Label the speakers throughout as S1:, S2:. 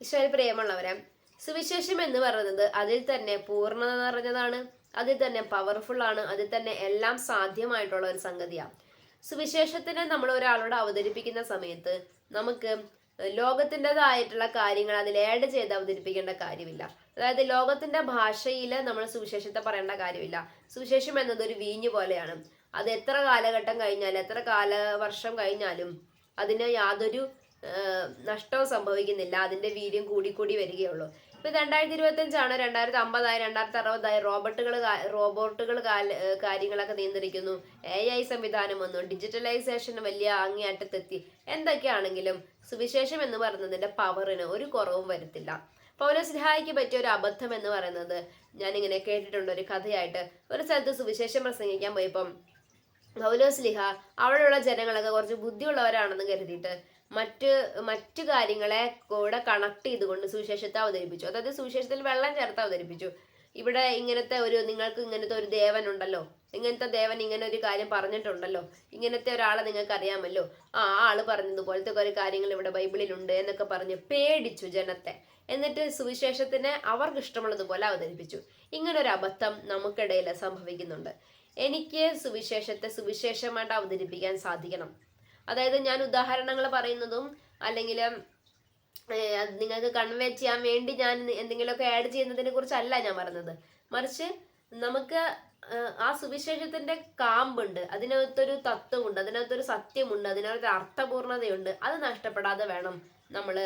S1: ഈശോയിൽ പ്രിയമുള്ളവരെ, സുവിശേഷം എന്ന് പറയുന്നത് അതിൽ തന്നെ പൂർണ്ണത നിറഞ്ഞതാണ്, അതിൽ തന്നെ പവർഫുൾ ആണ്, അതിൽ തന്നെ എല്ലാം സാധ്യമായിട്ടുള്ള ഒരു സംഗതിയാണ്. സുവിശേഷത്തിനെ നമ്മൾ ഒരാളോട് അവതരിപ്പിക്കുന്ന സമയത്ത് നമുക്ക് ലോകത്തിൻ്റെതായിട്ടുള്ള കാര്യങ്ങൾ അതിൽ ആഡ് ചെയ്ത് അവതരിപ്പിക്കേണ്ട കാര്യമില്ല. അതായത് ലോകത്തിന്റെ ഭാഷയിൽ നമ്മൾ സുവിശേഷത്തെ പറയേണ്ട കാര്യമില്ല. സുവിശേഷം എന്നത് ഒരു വീഞ്ഞു പോലെയാണ്. അത് എത്ര കാലഘട്ടം കഴിഞ്ഞാലും എത്ര കാലവർഷം കഴിഞ്ഞാലും അതിന് യാതൊരു നഷ്ടവും സംഭവിക്കുന്നില്ല. അതിന്റെ വീര്യം കൂടി വരികയുള്ളൂ. ഇപ്പൊ 2025 2050 2060 റോബോട്ടുകൾ കാര്യങ്ങളൊക്കെ നിയന്ത്രിക്കുന്നു. AI സംവിധാനം വന്നു, ഡിജിറ്റലൈസേഷൻ വലിയ അങ്ങേയറ്റത്തെത്തി. എന്തൊക്കെയാണെങ്കിലും സുവിശേഷം എന്ന് പറയുന്നതിന്റെ പവറിന് ഒരു കുറവും വരുത്തില്ല. പൗലോസ്ലീഹായ്ക്ക് പറ്റിയ ഒരു അബദ്ധം എന്ന് പറയുന്നത് ഞാനിങ്ങനെ കേട്ടിട്ടുണ്ട് ഒരു കഥയായിട്ട്. ഒരു സ്ഥലത്ത് സുവിശേഷം പ്രസംഗിക്കാൻ പോയപ്പം പൗലോസ്ലീഹ അവിടെയുള്ള ജനങ്ങളൊക്കെ കുറച്ച് ബുദ്ധിയുള്ളവരാണെന്ന് കരുതിയിട്ട് മറ്റു കാര്യങ്ങളെ കൂടെ കണക്ട് ചെയ്തുകൊണ്ട് സുവിശേഷത്തെ അവതരിപ്പിച്ചു. അതായത് സുവിശേഷത്തിൽ വെള്ളം ചേർത്ത് അവതരിപ്പിച്ചു. ഇവിടെ നിങ്ങൾക്ക് ഇങ്ങനത്തെ ഒരു ദേവൻ ഉണ്ടല്ലോ, ഇങ്ങനത്തെ ദേവൻ ഇങ്ങനെ ഒരു കാര്യം പറഞ്ഞിട്ടുണ്ടല്ലോ, ഇങ്ങനത്തെ ഒരാളെ നിങ്ങൾക്ക് അറിയാമല്ലോ, ആ ആള് പറഞ്ഞതുപോലത്തെ കുറെ കാര്യങ്ങൾ ഇവിടെ ബൈബിളിലുണ്ട് എന്നൊക്കെ പറഞ്ഞ് പേടിച്ചു ജനത്തെ. എന്നിട്ട് സുവിശേഷത്തിനെ അവർക്ക് ഇഷ്ടമുള്ളതുപോലെ അവതരിപ്പിച്ചു. ഇങ്ങനൊരു അബദ്ധം നമുക്കിടയിൽ സംഭവിക്കുന്നുണ്ട്. എനിക്ക് സുവിശേഷത്തെ സുവിശേഷമായിട്ട് അവതരിപ്പിക്കാൻ സാധിക്കണം. അതായത് ഞാൻ ഉദാഹരണങ്ങൾ പറയുന്നതും അല്ലെങ്കിൽ നിങ്ങൾക്ക് കൺവേ ചെയ്യാൻ വേണ്ടി ഞാൻ എന്തെങ്കിലുമൊക്കെ ആഡ് ചെയ്യുന്നതിനെ കുറിച്ചല്ല ഞാൻ പറഞ്ഞത്. മറിച്ച് നമുക്ക് ആ സുവിശേഷത്തിന്റെ കാമ്പുണ്ട്, അതിനകത്തൊരു തത്വമുണ്ട്, അതിനകത്തൊരു സത്യമുണ്ട്, അതിനകത്തൊരു അർത്ഥപൂർണതയുണ്ട്. അത് നഷ്ടപ്പെടാതെ വേണം നമ്മൾ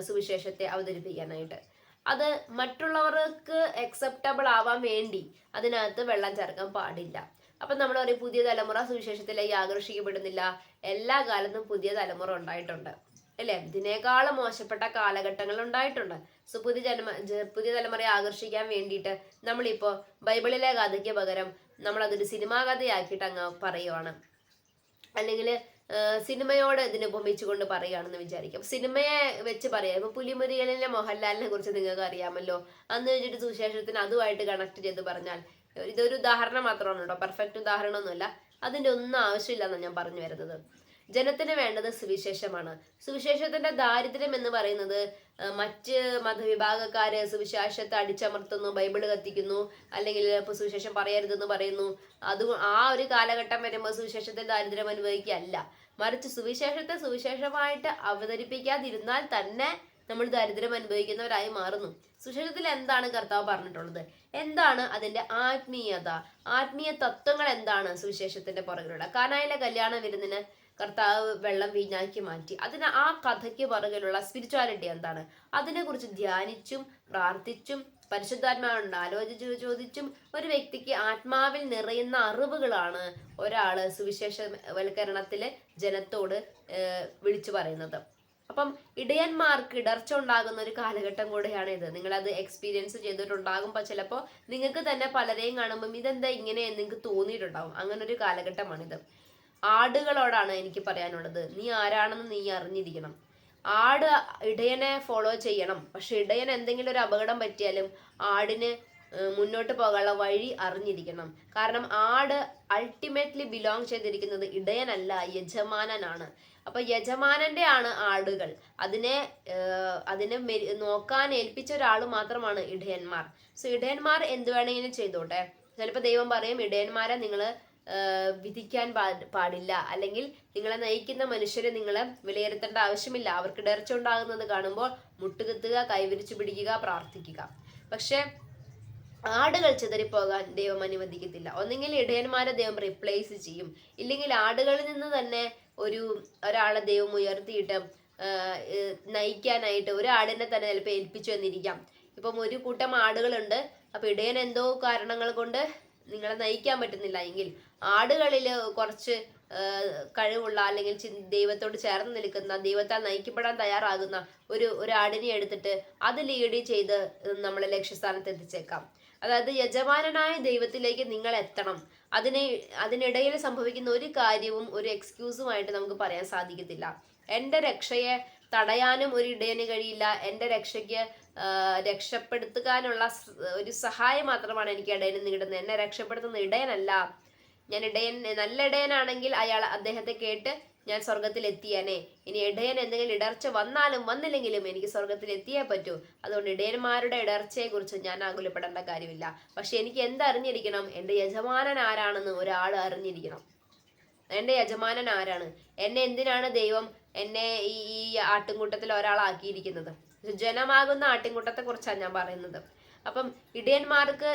S1: സുവിശേഷത്തെ അവതരിപ്പിക്കാനായിട്ട്. അത് മറ്റുള്ളവർക്ക് അക്സെപ്റ്റബിൾ ആവാൻ വേണ്ടി അതിനകത്ത് വെള്ളം ചേർക്കാൻ പാടില്ല. അപ്പൊ നമ്മൾ പറയും പുതിയ തലമുറ സുവിശേഷത്തിലേക്ക് ആകർഷിക്കപ്പെടുന്നില്ല. എല്ലാ കാലത്തും പുതിയ തലമുറ ഉണ്ടായിട്ടുണ്ട്, അല്ലെ? ഇതിനേക്കാളും മോശപ്പെട്ട കാലഘട്ടങ്ങൾ ഉണ്ടായിട്ടുണ്ട്. സോ പുതിയ തലമുറയെ ആകർഷിക്കാൻ വേണ്ടിയിട്ട് നമ്മളിപ്പോ ബൈബിളിലെ കഥയ്ക്ക് പകരം നമ്മളതൊരു സിനിമാ കഥയാക്കിയിട്ട് അങ്ങ് പറയുവാണ്, അല്ലെങ്കിൽ സിനിമയോട് ഇതിനെ ഉപമിച്ചുകൊണ്ട് പറയുകയാണെന്ന് വിചാരിക്കും. സിനിമയെ വെച്ച് പറയാം. ഇപ്പൊ പുലിമുരുകനിലെ മോഹൻലാലിനെ കുറിച്ച് നിങ്ങൾക്ക് അറിയാമല്ലോ. അന്ന് വെച്ചിട്ട് സുവിശേഷത്തിന് അതുമായിട്ട് കണക്ട് ചെയ്ത് പറഞ്ഞാൽ ഇതൊരു ഉദാഹരണം മാത്രമാണ് കേട്ടോ, പെർഫെക്റ്റ് ഉദാഹരണമൊന്നുമല്ല. അതിന്റെ ഒന്നും ആവശ്യമില്ലെന്നാണ് ഞാൻ പറഞ്ഞു വരുന്നത്. ജനത്തിന് വേണ്ടത് സുവിശേഷമാണ്. സുവിശേഷത്തിന്റെ ദാരിദ്ര്യം എന്ന് പറയുന്നത് മറ്റ് മതവിഭാഗക്കാര് സുവിശേഷത്തെ അടിച്ചമർത്തുന്നു, ബൈബിള് കത്തിക്കുന്നു, അല്ലെങ്കിൽ ഇപ്പൊ സുവിശേഷം പറയരുതെന്ന് പറയുന്നു. ആ ഒരു കാലഘട്ടം വരുമ്പോൾ സുവിശേഷത്തിൽ ദാരിദ്ര്യം അനുഭവിക്കുകയല്ല, മറിച്ച് സുവിശേഷത്തെ സുവിശേഷമായിട്ട് അവതരിപ്പിക്കാതിരുന്നാൽ തന്നെ നമ്മൾ ദാരിദ്ര്യം അനുഭവിക്കുന്നവരായി മാറുന്നു. സുവിശേഷത്തിൽ എന്താണ് കർത്താവ് പറഞ്ഞിട്ടുള്ളത്? എന്താണ് അതിന്റെ ആത്മീയ തത്വങ്ങൾ എന്താണ് സുവിശേഷത്തിന്റെ പുറകിലുള്ള? കാനായിലെ കല്യാണ വിരുന്നിന് കർത്താവ് വെള്ളം വീഞ്ഞാക്കി മാറ്റി. ആ കഥയ്ക്ക് പുറകിലുള്ള സ്പിരിച്വാലിറ്റി എന്താണ്? അതിനെക്കുറിച്ച് ധ്യാനിച്ചും പ്രാർത്ഥിച്ചും പരിശുദ്ധാത്മാവിനോട് ചോദിച്ചും ഒരു വ്യക്തിക്ക് ആത്മാവിൽ നിറയുന്ന അറിവുകളാണ് ഒരാള് സുവിശേഷവൽക്കരണത്തിലെ ജനത്തോട് വിളിച്ചു പറയുന്നത്. അപ്പം ഇടയന്മാർക്ക് ഇടർച്ച ഉണ്ടാകുന്ന ഒരു കാലഘട്ടം കൂടെയാണ് ഇത്. നിങ്ങളത് എക്സ്പീരിയൻസ് ചെയ്തിട്ടുണ്ടാകുമ്പോൾ ചിലപ്പോൾ നിങ്ങൾക്ക് തന്നെ പലരെയും കാണുമ്പം ഇതെന്താ ഇങ്ങനെ എന്ന് നിങ്ങൾക്ക് തോന്നിയിട്ടുണ്ടാകും. അങ്ങനെ ഒരു കാലഘട്ടമാണിത്. ആടുകളോടാണ് എനിക്ക് പറയാനുള്ളത്, നീ ആരാണെന്ന് നീ അറിഞ്ഞിരിക്കണം. ആട് ഇടയനെ ഫോളോ ചെയ്യണം. പക്ഷെ ഇടയൻ എന്തെങ്കിലും ഒരു അപകടം പറ്റിയാലും ആടിന് മുന്നോട്ട് പോകാനുള്ള വഴി അറിഞ്ഞിരിക്കണം. കാരണം ആട് അൾട്ടിമേറ്റ്ലി ബിലോങ് ചെയ്തിരിക്കുന്നത് ഇടയനല്ല, യജമാനനാണ്. അപ്പൊ യജമാനന്റെ ആണ് ആടുകൾ. അതിനെ നോക്കാൻ ഏൽപ്പിച്ച ഒരാൾ മാത്രമാണ് ഇടയന്മാർ. സോ ഇടയന്മാർ എന്ത് വേണമെങ്കിലും ചെയ്തോട്ടെ. ചിലപ്പോൾ ദൈവം പറയും ഇടയന്മാരെ നിങ്ങൾ വിധിക്കാൻ പാടില്ല, അല്ലെങ്കിൽ നിങ്ങളെ നയിക്കുന്ന മനുഷ്യരെ നിങ്ങൾ വിലയിരുത്തേണ്ട ആവശ്യമില്ല. അവർക്ക് ഇടർച്ച ഉണ്ടാകുന്നത് കാണുമ്പോൾ മുട്ടുകുത്തുക, കൈവിരിച്ചു പിടിക്കുക, പ്രാർത്ഥിക്കുക. പക്ഷെ ആടുകൾ ചിതറിപ്പോകാൻ ദൈവം അനുവദിക്കത്തില്ല. ഒന്നെങ്കിൽ ഇടയന്മാരെ ദൈവം റിപ്ലേസ് ചെയ്യും, ഇല്ലെങ്കിൽ ആടുകളിൽ നിന്ന് തന്നെ ഒരാളെ ദൈവം ഉയർത്തിയിട്ട് നയിക്കാനായിട്ട് ഒരാടിനെ തന്നെ ചിലപ്പോൾ ഏൽപ്പിച്ചു എന്നിരിക്കാം. ഇപ്പം ഒരു കൂട്ടം ആടുകളുണ്ട്. അപ്പൊ ഇടയൻ എന്തോ കാരണങ്ങൾ കൊണ്ട് നിങ്ങളെ നയിക്കാൻ പറ്റുന്നില്ല എങ്കിൽ ആടുകളിൽ കുറച്ച് കഴിവുള്ള അല്ലെങ്കിൽ ദൈവത്തോട് ചേർന്ന് നിൽക്കുന്ന, ദൈവത്താൽ നയിക്കപ്പെടാൻ തയ്യാറാകുന്ന ഒരു ആടിനെ എടുത്തിട്ട് അത് ലീഡ് ചെയ്ത് നമ്മളെ ലക്ഷ്യസ്ഥാനത്ത് എത്തിച്ചേക്കാം. അതായത് യജമാനനായ ദൈവത്തിലേക്ക് നിങ്ങൾ എത്തണം. അതിനിടയിൽ സംഭവിക്കുന്ന ഒരു കാര്യവും ഒരു എക്സ്ക്യൂസുമായിട്ട് നമുക്ക് പറയാൻ സാധിക്കത്തില്ല. എൻ്റെ രക്ഷയെ തടയാനും ഒരു ഇടയന് കഴിയില്ല. എൻ്റെ രക്ഷയ്ക്ക് രക്ഷപ്പെടുത്താനുള്ള ഒരു സഹായം മാത്രമാണ് എനിക്ക് ഇടയന് നേടുന്നത്. എന്നെ രക്ഷപ്പെടുത്തുന്ന ഇടയനല്ല. നല്ല ഇടയനാണെങ്കിൽ അദ്ദേഹത്തെ കേട്ട് ഞാൻ സ്വർഗത്തിൽ എത്തിയാനേ. ഇനി ഇടയൻ എന്തെങ്കിലും ഇടർച്ച വന്നാലും വന്നില്ലെങ്കിലും എനിക്ക് സ്വർഗത്തിൽ എത്തിയേ പറ്റൂ. അതുകൊണ്ട് ഇടയന്മാരുടെ ഇടർച്ചയെ കുറിച്ച് ഞാൻ ആകുലപ്പെടേണ്ട കാര്യമില്ല. പക്ഷെ എനിക്ക് എന്തറിഞ്ഞിരിക്കണം? എൻ്റെ യജമാനൻ ആരാണെന്ന് ഒരാൾ അറിഞ്ഞിരിക്കണം. എൻ്റെ യജമാനൻ ആരാണ്? എന്നെ എന്തിനാണ് ദൈവം എന്നെ ഈ ആട്ടിൻകൂട്ടത്തിൽ ഒരാളാക്കിയിരിക്കുന്നത്? ജനമാകുന്ന ആട്ടിൻകൂട്ടത്തെ കുറിച്ചാണ് ഞാൻ പറയുന്നത്. അപ്പം ഇടയന്മാർക്ക്,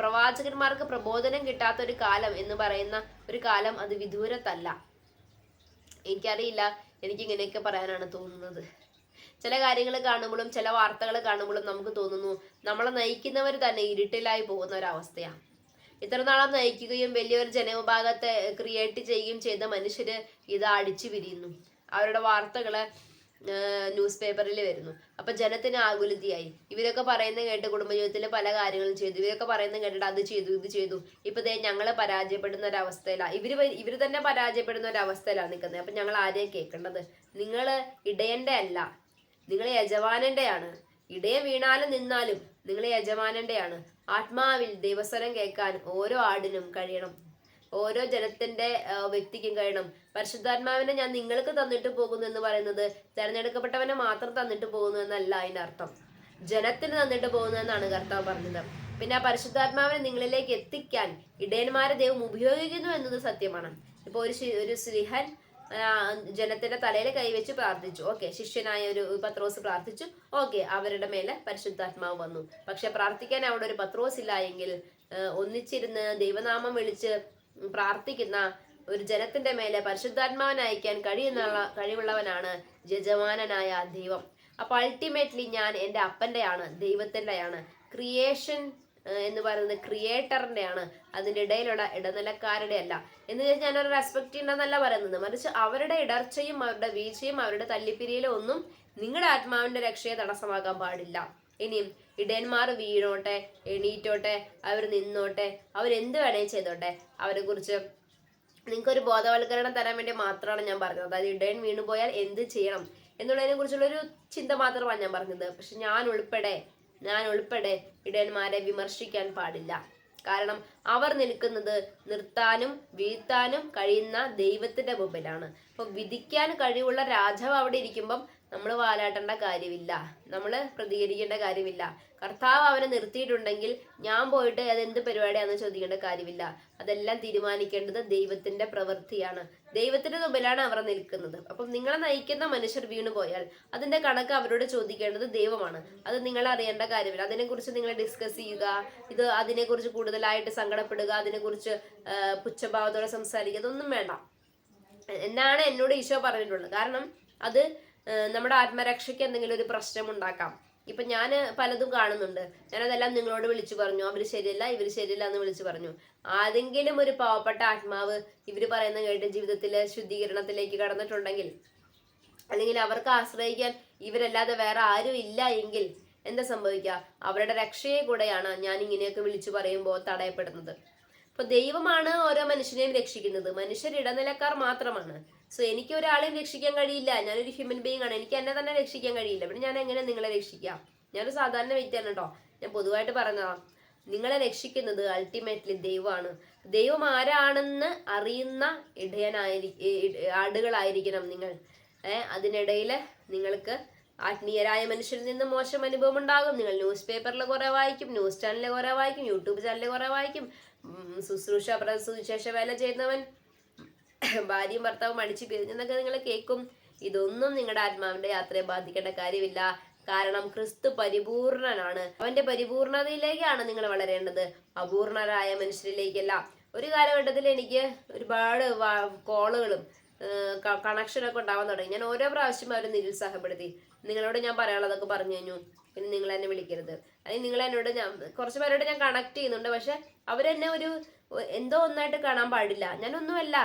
S1: പ്രവാചകന്മാർക്ക് പ്രബോധനം കിട്ടാത്ത ഒരു കാലം എന്ന് പറയുന്ന ഒരു കാലം അത് വിദൂരത്തല്ല. എനിക്കറിയില്ല, എനിക്കിങ്ങനെയൊക്കെ പറയാനാണ് തോന്നുന്നത്. ചില കാര്യങ്ങൾ കാണുമ്പോഴും ചില വാർത്തകൾ കാണുമ്പോഴും നമുക്ക് തോന്നുന്നു നമ്മളെ നയിക്കുന്നവർ തന്നെ ഇരുട്ടിലായി പോകുന്ന ഒരവസ്ഥയാണ്. ഇത്ര നാളം നയിക്കുകയും വലിയൊരു ജനവിഭാഗത്തെ ക്രിയേറ്റ് ചെയ്യുകയും ചെയ്ത മനുഷ്യര് ഇത് അടിച്ചു പിരിയുന്നു. അവരുടെ വാർത്തകള് ന്യൂസ് പേപ്പറിൽ വരുന്നു. അപ്പൊ ജനത്തിന് ആകുലതയായി. ഇവരൊക്കെ പറയുന്നത് കേട്ട് കുടുംബജീവിതത്തിലെ പല കാര്യങ്ങളും ചെയ്തു, ഇവരൊക്കെ പറയുന്നത് കേട്ടിട്ട് അത് ചെയ്തു ഇത് ചെയ്തു. ഇപ്പൊ ഞങ്ങള് പരാജയപ്പെടുന്ന ഒരവസ്ഥയിലാണ്, ഇവര് തന്നെ പരാജയപ്പെടുന്ന ഒരവസ്ഥയിലാണ് നിൽക്കുന്നത്. അപ്പൊ ഞങ്ങൾ ആരെയും കേൾക്കേണ്ടത്? നിങ്ങള് ഇടയന്റെ അല്ല, നിങ്ങൾ യജമാനന്റെയാണ്. ഇടയൻ വീണാലും നിന്നാലും നിങ്ങൾ യജമാനന്റെയാണ്. ആത്മാവിൽ ദൈവസ്വരം കേൾക്കാൻ ഓരോ ആടിനും കഴിയണം, ഓരോ ജനത്തിന്റെ വ്യക്തിക്കും കഴിയണം. പരിശുദ്ധാത്മാവിനെ ഞാൻ നിങ്ങൾക്ക് തന്നിട്ട് പോകുന്നു എന്ന് പറയുന്നത് തെരഞ്ഞെടുക്കപ്പെട്ടവനെ മാത്രം തന്നിട്ട് പോകുന്നു എന്നല്ല അതിന്റെ അർത്ഥം. ജനത്തിന് തന്നിട്ട് പോകുന്നു എന്നാണ് കർത്താവ് പറഞ്ഞത്. പിന്നെ ആ പരിശുദ്ധാത്മാവിനെ നിങ്ങളിലേക്ക് എത്തിക്കാൻ ഇടയന്മാരെ ദൈവം ഉപയോഗിക്കുന്നു എന്നത് സത്യമാണ്. ഇപ്പൊ ഒരു സ്ലിഹൻ ജനത്തിന്റെ തലയിൽ കൈവച്ച് പ്രാർത്ഥിച്ചു. ഓക്കെ, ശിഷ്യനായ ഒരു പത്രോസ് പ്രാർത്ഥിച്ചു. ഓക്കെ, അവരുടെ മേലെ പരിശുദ്ധാത്മാവ് വന്നു. പക്ഷെ പ്രാർത്ഥിക്കാൻ അവിടെ ഒരു പത്രോസ് ഇല്ല എങ്കിൽ ഒന്നിച്ചിരുന്ന് ദൈവനാമം വിളിച്ച് പ്രാർത്ഥിക്കുന്ന ഒരു ജനത്തിന്റെ മേലെ പരിശുദ്ധാത്മാവിനെ അയക്കാൻ കഴിവുള്ളവനാണ് യജമാനനായ ദൈവം. അപ്പൊ അൾട്ടിമേറ്റ്ലി ഞാൻ എൻ്റെ അപ്പന്റെയാണ്, ദൈവത്തിൻ്റെയാണ്. ക്രിയേഷൻ എന്ന് പറയുന്നത് ക്രിയേറ്ററിന്റെയാണ്, അതിൻ്റെ ഇടയിലുള്ള ഇടനിലക്കാരുടെ അല്ല. എന്ന് ഞാനൊരു റെസ്പെക്ട് ചെയ്യണമെന്നല്ല പറയുന്നത്, മറിച്ച് അവരുടെ ഇടർച്ചയും അവരുടെ വീഴ്ചയും അവരുടെ തല്ലിപ്പിരിയിലും ഒന്നും നിങ്ങളുടെ ആത്മാവിന്റെ രക്ഷയെ തടസ്സമാകാൻ പാടില്ല. ഇനിയും ഇടയന്മാർ വീണോട്ടെ, എണീറ്റോട്ടെ, അവർ നിന്നോട്ടെ, അവരെന്ത് വേണേ ചെയ്തോട്ടെ, അവരെ കുറിച്ച് നിങ്ങൾക്കൊരു ബോധവൽക്കരണം തരാൻ വേണ്ടി മാത്രമാണ് ഞാൻ പറഞ്ഞത്. അതായത് ഇടയൻ വീണുപോയാൽ എന്ത് ചെയ്യണം എന്നുള്ളതിനെ കുറിച്ചുള്ളൊരു ചിന്ത മാത്രമാണ് ഞാൻ പറഞ്ഞത്. പക്ഷെ ഞാൻ ഉൾപ്പെടെ ഇടയന്മാരെ വിമർശിക്കാൻ പാടില്ല. കാരണം അവർ നിൽക്കുന്നത് നിർത്താനും വീഴ്ത്താനും കഴിയുന്ന ദൈവത്തിന്റെ മുമ്പിലാണ്. അപ്പൊ വിധിക്കാൻ കഴിവുള്ള രാജാവ് അവിടെ ഇരിക്കുമ്പം നമ്മൾ വാലാട്ടേണ്ട കാര്യമില്ല, നമ്മൾ പ്രതികരിക്കേണ്ട കാര്യമില്ല. കർത്താവ് അവനെ നിർത്തിയിട്ടുണ്ടെങ്കിൽ ഞാൻ പോയിട്ട് അതെന്ത് പരിപാടിയാണെന്ന് ചോദിക്കേണ്ട കാര്യമില്ല. അതെല്ലാം തീരുമാനിക്കേണ്ടത് ദൈവത്തിന്റെ പ്രവൃത്തിയാണ്. ദൈവത്തിന്റെ മുമ്പിലാണ് അവർ നിൽക്കുന്നത്. അപ്പം നിങ്ങളെ നയിക്കുന്ന മനുഷ്യർ വീണുപോയാൽ അതിന്റെ കണക്ക് അവരോട് ചോദിക്കേണ്ടത് ദൈവമാണ്. അത് നിങ്ങൾ അറിയേണ്ട കാര്യമില്ല. അതിനെക്കുറിച്ച് നിങ്ങൾ ഡിസ്കസ് ചെയ്യുക, അതിനെക്കുറിച്ച് കൂടുതലായിട്ട് സങ്കടപ്പെടുക, അതിനെക്കുറിച്ച് പുച്ഛഭാവത്തോടെ സംസാരിക്കുക, അതൊന്നും വേണ്ട എന്നാണ് എന്നോട് ഈശോ പറഞ്ഞിട്ടുള്ളത്. കാരണം അത് നമ്മുടെ ആത്മരക്ഷയ്ക്ക് എന്തെങ്കിലും ഒരു പ്രശ്നം ഉണ്ടാക്കാം. ഇപ്പൊ ഞാൻ പലതും കാണുന്നുണ്ട്, ഞാനതെല്ലാം നിങ്ങളോട് വിളിച്ചു പറഞ്ഞു. അവര് ശരിയല്ല, ഇവര് ശരിയല്ല എന്ന് വിളിച്ചു പറഞ്ഞു. ആരെങ്കിലും ഒരു പാവപ്പെട്ട ആത്മാവ് ഇവര് പറയുന്ന കേട്ട് ജീവിതത്തിലെ ശുദ്ധീകരണത്തിലേക്ക് കടന്നിട്ടുണ്ടെങ്കിൽ, അല്ലെങ്കിൽ അവർക്ക് ആശ്രയിക്കാൻ ഇവരല്ലാതെ വേറെ ആരും ഇല്ല എങ്കിൽ എന്താ സംഭവിക്കുക? അവരുടെ രക്ഷയെ കൂടെയാണ് ഞാൻ ഇങ്ങനെയൊക്കെ വിളിച്ചു പറയുമ്പോൾ തടയപ്പെടുന്നത്. അപ്പൊ ദൈവമാണ് ഓരോ മനുഷ്യനെയും രക്ഷിക്കുന്നത്, മനുഷ്യർ ഇടനിലക്കാർ മാത്രമാണ്. സോ എനിക്ക് ഒരാളെയും രക്ഷിക്കാൻ കഴിയില്ല. ഞാനൊരു ഹ്യൂമൻ ബീങ് ആണ്, എനിക്ക് എന്നെ തന്നെ രക്ഷിക്കാൻ കഴിയില്ല. പിന്നെ ഞാൻ എങ്ങനെ നിങ്ങളെ രക്ഷിക്കാം? ഞാനൊരു സാധാരണ വ്യക്തിയാണ് കേട്ടോ, ഞാൻ പൊതുവായിട്ട് പറഞ്ഞതാ. നിങ്ങളെ രക്ഷിക്കുന്നത് അൾട്ടിമേറ്റ്ലി ദൈവമാണ്. ദൈവം ആരാണെന്ന് അറിയുന്ന ആടുകളായിരിക്കണം നിങ്ങൾ. അതിനിടയിൽ നിങ്ങൾക്ക് ആത്മീയരായ മനുഷ്യരിൽ നിന്ന് മോശം അനുഭവം ഉണ്ടാകും. നിങ്ങൾ ന്യൂസ് പേപ്പറിൽ കുറെ വായിക്കും, ന്യൂസ് ചാനലിൽ കുറെ വായിക്കും, യൂട്യൂബ് ചാനലിൽ കുറെ വായിക്കും. സുശേഷ വേല ചെയ്യുന്നവൻ ഭാര്യയും ഭർത്താവും അടിച്ചു പിരിഞ്ഞെന്നൊക്കെ നിങ്ങൾ കേൾക്കും. ഇതൊന്നും നിങ്ങളുടെ ആത്മാവിന്റെ യാത്രയെ ബാധിക്കേണ്ട കാര്യമില്ല. കാരണം ക്രിസ്തു പരിപൂർണനാണ്. അവന്റെ പരിപൂർണതയിലേക്കാണ് നിങ്ങൾ വളരേണ്ടത്, അപൂർണരായ മനുഷ്യരിലേക്കല്ല. ഒരു കാലഘട്ടത്തിൽ എനിക്ക് ഒരുപാട് കോളുകളും കണക്ഷനൊക്കെ ഉണ്ടാവാൻ തുടങ്ങി. ഞാൻ ഓരോ പ്രാവശ്യം അവരെ നിരുത്സാഹപ്പെടുത്തി. നിങ്ങളോട് ഞാൻ പറയാനുള്ളതൊക്കെ പറഞ്ഞു കഴിഞ്ഞു, പിന്നെ നിങ്ങൾ എന്നെ വിളിക്കരുത്, അല്ലെങ്കിൽ നിങ്ങൾ എന്നോട് കുറച്ച് പേരോട് ഞാൻ കണക്ട് ചെയ്യുന്നുണ്ട്. പക്ഷെ അവരെന്നെ എന്തോ ഒന്നായിട്ട് കാണാൻ പാടില്ല. ഞാനൊന്നുമല്ല.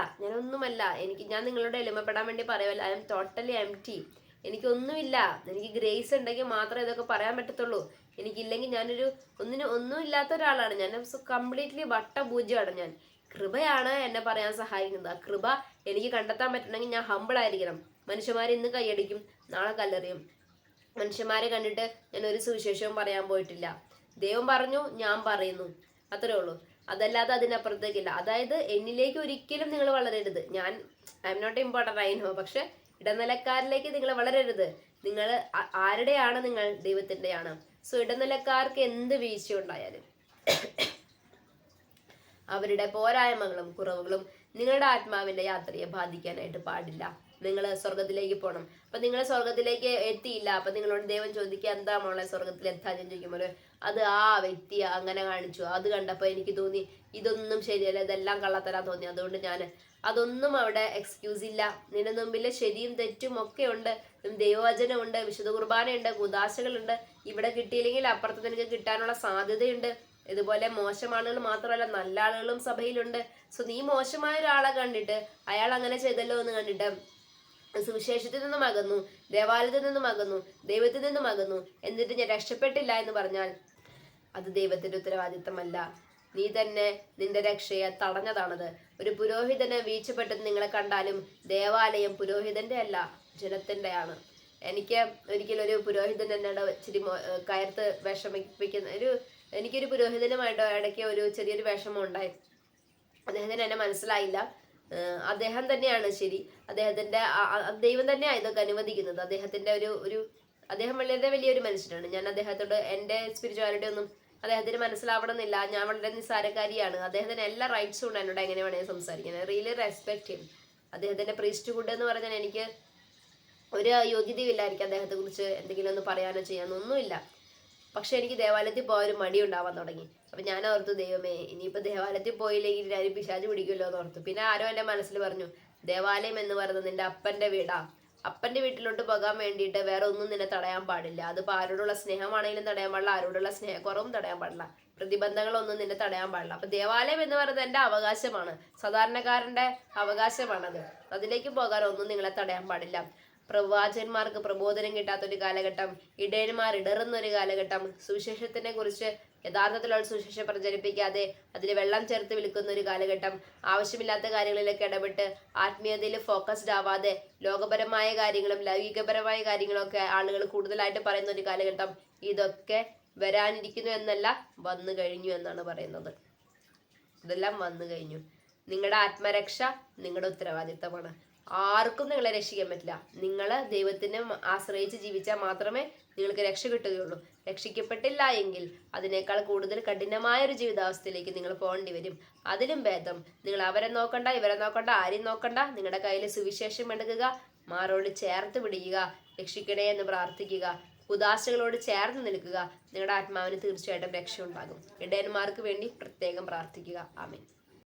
S1: ഞാൻ നിങ്ങളോട് എളിമപ്പെടാൻ വേണ്ടി പറയുമല്ല. I am totally empty. എനിക്കൊന്നുമില്ല. എനിക്ക് ഗ്രേസ് ഉണ്ടെങ്കിൽ മാത്രമേ ഇതൊക്കെ പറയാൻ പറ്റത്തുള്ളൂ. എനിക്കില്ലെങ്കിൽ ഞാനൊരു ഒന്നും ഇല്ലാത്ത ഒരാളാണ്. ഞാൻ കംപ്ലീറ്റ്ലി വട്ടപൂജ്യമാണ്. ഞാൻ കൃപയാണ് എന്നെ പറയാൻ സഹായിക്കുന്നത്. ആ കൃപ എനിക്ക് കണ്ടെത്താൻ പറ്റണമെങ്കിൽ ഞാൻ ഹമ്പിൾ ആയിരിക്കണം. മനുഷ്യന്മാർ ഇന്ന് കൈയടിക്കും, നാളെ കല്ലെറിയും. മനുഷ്യന്മാരെ കണ്ടിട്ട് ഞാൻ ഒരു സുവിശേഷവും പറയാൻ പോയിട്ടില്ല. ദൈവം പറഞ്ഞു, ഞാൻ പറയുന്നു, അത്രേ ഉള്ളൂ. അതല്ലാതെ അതിനപ്പുറത്തേക്കില്ല. അതായത് എന്നിലേക്ക് ഒരിക്കലും നിങ്ങൾ വളരരുത്. I am not important, I know. പക്ഷെ ഇടനിലക്കാരിലേക്ക് നിങ്ങൾ വളരരുത്. നിങ്ങൾ ആരുടെയാണ്? നിങ്ങൾ ദൈവത്തിൻ്റെയാണ്. സോ ഇടനിലക്കാർക്ക് എന്ത് വീഴ്ച ഉണ്ടായാലും അവരുടെ പോരായ്മകളും കുറവുകളും നിങ്ങളുടെ ആത്മാവിന്റെ യാത്രയെ ബാധിക്കാനായിട്ട് പാടില്ല. നിങ്ങൾ സ്വർഗത്തിലേക്ക് പോകണം. അപ്പൊ നിങ്ങൾ സ്വർഗത്തിലേക്ക് എത്തിയില്ല, അപ്പൊ നിങ്ങളോട് ദൈവം ചോദിക്കുക, എന്താ മോളെ സ്വർഗത്തിൽ എത്താൻ ചോദിക്കുമ്പോൾ അത് ആ വ്യക്തി അങ്ങനെ കാണിച്ചു, അത് കണ്ടപ്പോ എനിക്ക് തോന്നി ഇതൊന്നും ശരിയല്ല, ഇതെല്ലാം കള്ളത്തരാൻ തോന്നി, അതുകൊണ്ട് ഞാൻ അതൊന്നും അവിടെ എക്സ്ക്യൂസ് ഇല്ല. നിന്റെ മുമ്പിൽ ശരിയും തെറ്റും ഒക്കെ ഉണ്ട്. ദൈവവചനമുണ്ട്, വിശുദ്ധ കുർബാനയുണ്ട്, കുദാശകളുണ്ട്. ഇവിടെ കിട്ടിയില്ലെങ്കിൽ അപ്പുറത്ത് നിനക്ക് കിട്ടാനുള്ള സാധ്യതയുണ്ട്. ഇതുപോലെ മോശം ആളുകൾ മാത്രമല്ല, നല്ല ആളുകളും സഭയിലുണ്ട്. സോ നീ മോശമായ ഒരാളെ കണ്ടിട്ട് അയാൾ അങ്ങനെ ചെയ്തല്ലോ എന്ന് കണ്ടിട്ട് സുവിശേഷത്തിൽ നിന്നും അകന്നു, ദേവാലയത്തിൽ നിന്നും അകന്നു, ദൈവത്തിൽ നിന്നും അകന്നു, എന്നിട്ട് ഞാൻ രക്ഷപ്പെട്ടില്ല എന്ന് പറഞ്ഞാൽ അത് ദൈവത്തിന്റെ ഉത്തരവാദിത്തമല്ല. നീ തന്നെ നിന്റെ രക്ഷയെ തടഞ്ഞതാണത്. ഒരു പുരോഹിതന് വീഴ്ചപ്പെട്ടെന്ന് നിങ്ങളെ കണ്ടാലും ദേവാലയം പുരോഹിതന്റെ അല്ല, ജനത്തിന്റെയാണ്. എനിക്ക് ഒരിക്കലും ഒരു പുരോഹിതൻ എന്നോട് ഇച്ചിരി കയർത്ത് വിഷമിപ്പിക്കുന്ന എനിക്കൊരു പുരോഹിതനുമായിട്ട് ഇടയ്ക്ക് ഒരു ചെറിയൊരു വിഷമം ഉണ്ടായി. അദ്ദേഹത്തിന് എന്നെ മനസ്സിലായില്ല. അദ്ദേഹം തന്നെയാണ് ശരി, അദ്ദേഹത്തിന്റെ ദൈവം തന്നെയാണ് ഇതൊക്കെ അനുവദിക്കുന്നത്. അദ്ദേഹത്തിന്റെ അദ്ദേഹം വളരെ വലിയൊരു മനുഷ്യനാണ്. ഞാൻ അദ്ദേഹത്തോട് എൻ്റെ സ്പിരിച്വാലിറ്റി ഒന്നും അദ്ദേഹത്തിന് മനസ്സിലാവണമെന്നില്ല. ഞാൻ വളരെ നിസ്സാരക്കാരിയാണ്. അദ്ദേഹത്തിന് എല്ലാ റൈറ്റ്സും ഉണ്ട് എന്നോട് എങ്ങനെ വേണമെങ്കിൽ സംസാരിക്കുന്നത്. Really respect him. അദ്ദേഹത്തിന്റെ പ്രീസ്റ്റ്ഹുഡ് എന്ന് പറഞ്ഞാൽ എനിക്ക് ഒരു യോഗ്യതയില്ലായിരിക്കും അദ്ദേഹത്തെ കുറിച്ച് എന്തെങ്കിലും ഒന്ന് പറയാനോ ചെയ്യാനോ ഒന്നുമില്ല. പക്ഷെ എനിക്ക് ദേവാലയത്തിൽ പോകാൻ ഒരു മടി ഉണ്ടാവാൻ തുടങ്ങി. അപ്പൊ ഞാൻ ഓർത്തു, ദൈവമേ ഇനിയിപ്പോ ദേവാലയത്തിൽ പോയില്ലെങ്കിൽ ആരും പിശാച് പിടിക്കുമല്ലോ എന്ന് ഓർത്തു. പിന്നെ ആരോ എൻ്റെ മനസ്സിൽ പറഞ്ഞു, ദേവാലയം എന്ന് പറയുന്നത് നിന്റെ അപ്പന്റെ വീടാ. അപ്പന്റെ വീട്ടിലോട്ട് പോകാൻ വേണ്ടിയിട്ട് വേറെ ഒന്നും നിന്നെ തടയാൻ പാടില്ല. അതിപ്പോ ആരോടുള്ള സ്നേഹമാണെങ്കിലും തടയാൻ പാടില്ല, ആരോടുള്ള സ്നേഹക്കുറവും തടയാൻ പാടില്ല, പ്രതിബന്ധങ്ങളൊന്നും നിന്നെ തടയാൻ പാടില്ല. അപ്പൊ ദേവാലയം എന്ന് പറയുന്നത് എൻ്റെ അവകാശമാണ്, സാധാരണക്കാരന്റെ അവകാശമാണത്. അതിലേക്ക് പോകാൻ ഒന്നും നിങ്ങളെ തടയാൻ പാടില്ല. പ്രവാചകന്മാർക്ക് പ്രബോധനം കിട്ടാത്തൊരു കാലഘട്ടം, ഇടയന്മാർ ഇടറുന്നൊരു കാലഘട്ടം, സുവിശേഷത്തിനെ കുറിച്ച് യഥാർത്ഥത്തിലുള്ള സുവിശേഷം പ്രചരിപ്പിക്കാതെ അതിൽ വെള്ളം ചേർത്ത് വിൽക്കുന്ന ഒരു കാലഘട്ടം, ആവശ്യമില്ലാത്ത കാര്യങ്ങളിലേക്ക് ഇടപെട്ട് ആത്മീയതയിൽ ഫോക്കസ്ഡ് ആവാതെ ലോകപരമായ കാര്യങ്ങളും ലൗകികപരമായ കാര്യങ്ങളും ഒക്കെ ആളുകൾ കൂടുതലായിട്ട് പറയുന്ന ഒരു കാലഘട്ടം, ഇതൊക്കെ വരാനിരിക്കുന്നു എന്നല്ല, വന്നു കഴിഞ്ഞു എന്നാണ് പറയുന്നത്. ഇതെല്ലാം വന്നു കഴിഞ്ഞു. നിങ്ങളുടെ ആത്മരക്ഷ നിങ്ങളുടെ ഉത്തരവാദിത്തമാണ്. ആർക്കും നിങ്ങളെ രക്ഷിക്കാൻ പറ്റില്ല. നിങ്ങൾ ദൈവത്തിനെ ആശ്രയിച്ച് ജീവിച്ചാൽ മാത്രമേ നിങ്ങൾക്ക് രക്ഷ കിട്ടുകയുള്ളൂ. രക്ഷിക്കപ്പെട്ടില്ല എങ്കിൽ അതിനേക്കാൾ കൂടുതൽ കഠിനമായ ഒരു ജീവിതാവസ്ഥയിലേക്ക് നിങ്ങൾ പോകേണ്ടി വരും. അതിലും ഭേദം നിങ്ങൾ അവരെ നോക്കണ്ട, ഇവരെ നോക്കണ്ട, ആരെയും നോക്കണ്ട, നിങ്ങളുടെ കയ്യിൽ സുവിശേഷം എടുക്കുക, മാറോട് ചേർത്ത് പിടിക്കുക, രക്ഷിക്കണേ എന്ന് പ്രാർത്ഥിക്കുക, ഉദാശകളോട് ചേർന്ന് നിൽക്കുക. നിങ്ങളുടെ ആത്മാവിന് തീർച്ചയായിട്ടും രക്ഷ ഉണ്ടാകും. ഇടയന്മാർക്ക് വേണ്ടി പ്രത്യേകം പ്രാർത്ഥിക്കുക. ആമേൻ.